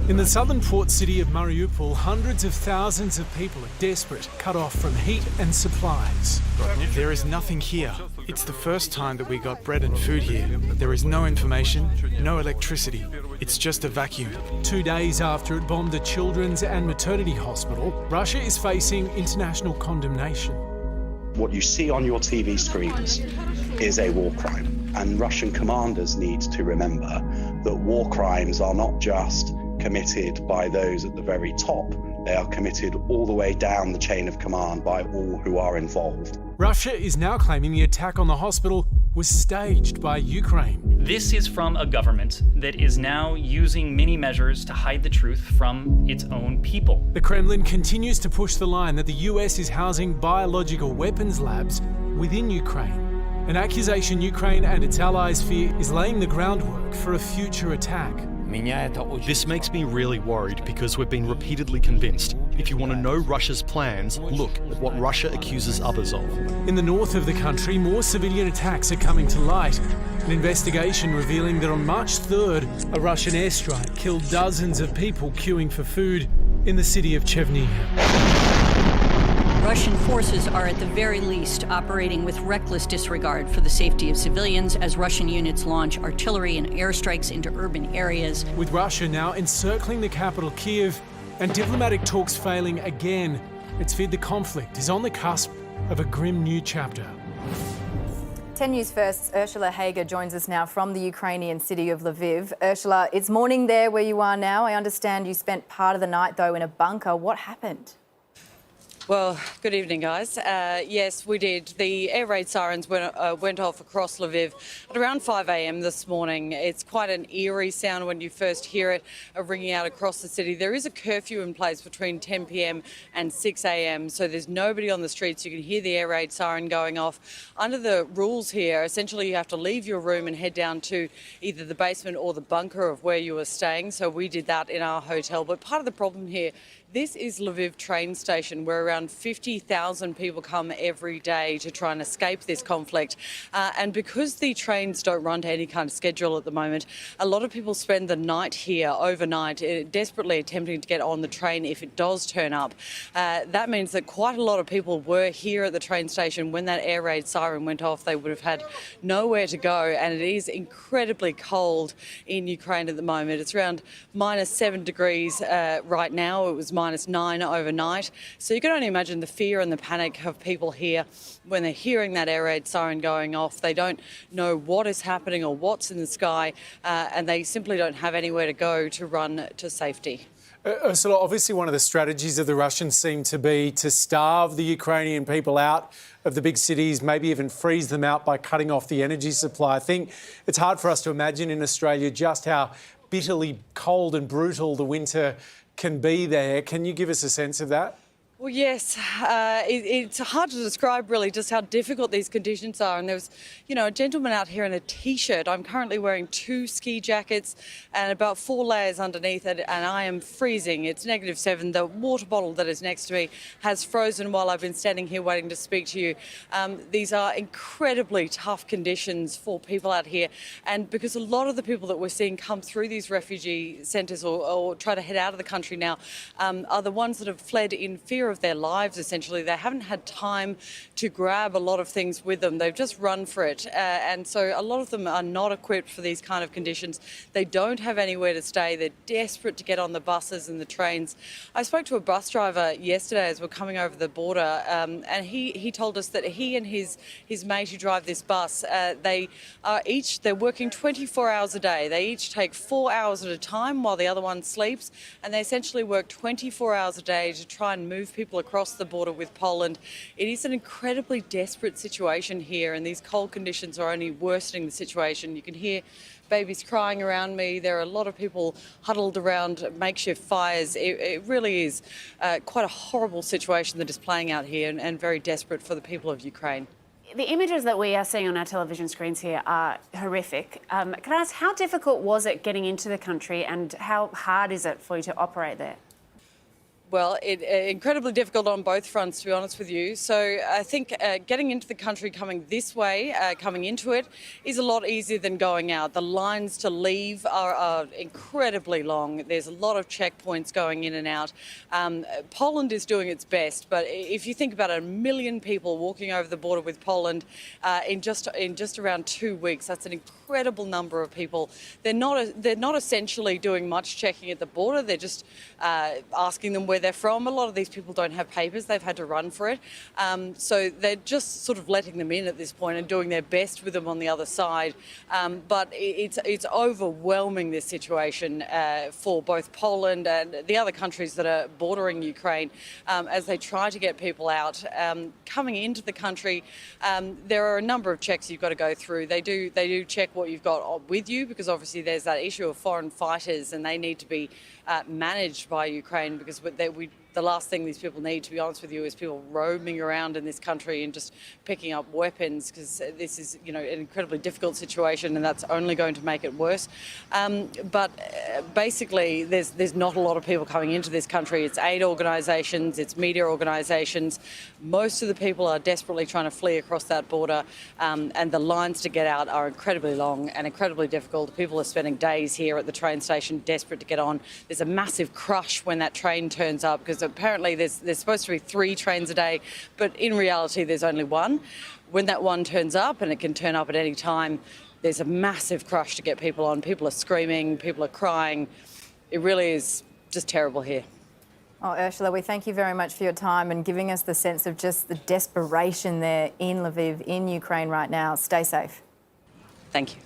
In the southern port city of Mariupol, hundreds of thousands of people are desperate, cut off from heat and supplies. There is nothing here. It's the first time that we got bread and food here. There is no information, no electricity. It's just a vacuum. 2 days after it bombed a children's and maternity hospital, Russia is facing international condemnation. What you see on your TV screens is a war crime, and Russian commanders need to remember that war crimes are not just committed by those at the very top, they are committed all the way down the chain of command by all who are involved. Russia is now claiming the attack on the hospital was staged by Ukraine. This is from a government that is now using many measures to hide the truth from its own people. The Kremlin continues to push the line that the US is housing biological weapons labs within Ukraine. An accusation Ukraine and its allies fear is laying the groundwork for a future attack. This makes me really worried because we've been repeatedly convinced. If you want to know Russia's plans, look at what Russia accuses others of. In the north of the country, more civilian attacks are coming to light. An investigation revealing that on March 3rd, a Russian airstrike killed dozens of people queuing for food in the city of Chernobyl. Russian forces are at the very least operating with reckless disregard for the safety of civilians as Russian units launch artillery and airstrikes into urban areas. With Russia now encircling the capital Kiev and diplomatic talks failing again, it's feared the conflict is on the cusp of a grim new chapter. 10 News First's Ursula Heger joins us now from the Ukrainian city of Lviv. Ursula, it's morning there where you are now. I understand you spent part of the night, though, in a bunker. What happened? Well, good evening, guys. Yes, we did. The air raid sirens went off across Lviv at around 5 a.m. this morning. It's quite an eerie sound when you first hear it ringing out across the city. There is a curfew in place between 10 p.m. and 6 a.m, so there's nobody on the streets. You can hear the air raid siren going off. Under the rules here, essentially you have to leave your room and head down to either the basement or the bunker of where you were staying, so we did that in our hotel. But part of the problem here, this is Lviv train station where around 50,000 people come every day to try and escape this conflict. And because the trains don't run to any kind of schedule at the moment, a lot of people spend the night here overnight, desperately attempting to get on the train if it does turn up. That means that quite a lot of people were here at the train station when that air raid siren went off. They would have had nowhere to go, and it is incredibly cold in Ukraine at the moment. It's around -7 degrees right now. It was -9 overnight. So you can only imagine the fear and the panic of people here when they're hearing that air raid siren going off. They don't know what is happening or what's in the sky, and they simply don't have anywhere to go to run to safety. Ursula, obviously one of the strategies of the Russians seem to be to starve the Ukrainian people out of the big cities, maybe even freeze them out by cutting off the energy supply. I think it's hard for us to imagine in Australia just how bitterly cold and brutal the winter can be there. Can you give us a sense of that? Well, yes, it's hard to describe really just how difficult these conditions are. And there was, a gentleman out here in a T-shirt. I'm currently wearing 2 ski jackets and about 4 layers underneath it, and I am freezing. It's -7. The water bottle that is next to me has frozen while I've been standing here waiting to speak to you. These are incredibly tough conditions for people out here. And because a lot of the people that we're seeing come through these refugee centres or try to head out of the country now are the ones that have fled in fear of their lives, essentially. They haven't had time to grab a lot of things with them. They've just run for it. And so a lot of them are not equipped for these kind of conditions. They don't have anywhere to stay. They're desperate to get on the buses and the trains. I spoke to a bus driver yesterday as we're coming over the border, and he told us that he and his mate who drive this bus, they're working 24 hours a day. They each take 4 hours at a time while the other one sleeps, and they essentially work 24 hours a day to try and move people across the border with Poland. It is an incredibly desperate situation here, and these cold conditions are only worsening the situation. You can hear babies crying around me. There are a lot of people huddled around makeshift fires. It really is quite a horrible situation that is playing out here, and very desperate for the people of Ukraine. The images that we are seeing on our television screens here are horrific. Can I ask, how difficult was it getting into the country, and how hard is it for you to operate there? Well, incredibly difficult on both fronts, to be honest with you. So I think getting into the country, coming this way, coming into it, is a lot easier than going out. The lines to leave are incredibly long. There's a lot of checkpoints going in and out. Poland is doing its best, but if you think about it, 1 million people walking over the border with Poland in just around 2 weeks, that's an incredible number of people. They're not essentially doing much checking at the border. They're just asking them where they're from. A lot of these people don't have papers. They've had to run for it. So they're just sort of letting them in at this point and doing their best with them on the other side. But it's overwhelming, this situation, for both Poland and the other countries that are bordering Ukraine as they try to get people out. Coming into the country, there are a number of checks you've got to go through. They do check what you've got with you, because obviously there's that issue of foreign fighters, and they need to be managed by Ukraine, because the last thing these people need, to be honest with you, is people roaming around in this country and just picking up weapons, because this is, an incredibly difficult situation, and that's only going to make it worse. But basically, there's not a lot of people coming into this country. It's aid organisations, it's media organisations. Most of the people are desperately trying to flee across that border, and the lines to get out are incredibly long and incredibly difficult. People are spending days here at the train station, desperate to get on. There's a massive crush when that train turns up, because apparently there's supposed to be 3 trains a day, but in reality there's only one. When that one turns up, and it can turn up at any time, there's a massive crush to get people on. People are screaming, people are crying. It really is just terrible here. Oh, Ursula, we thank you very much for your time and giving us the sense of just the desperation there in Lviv, in Ukraine right now. Stay safe. Thank you.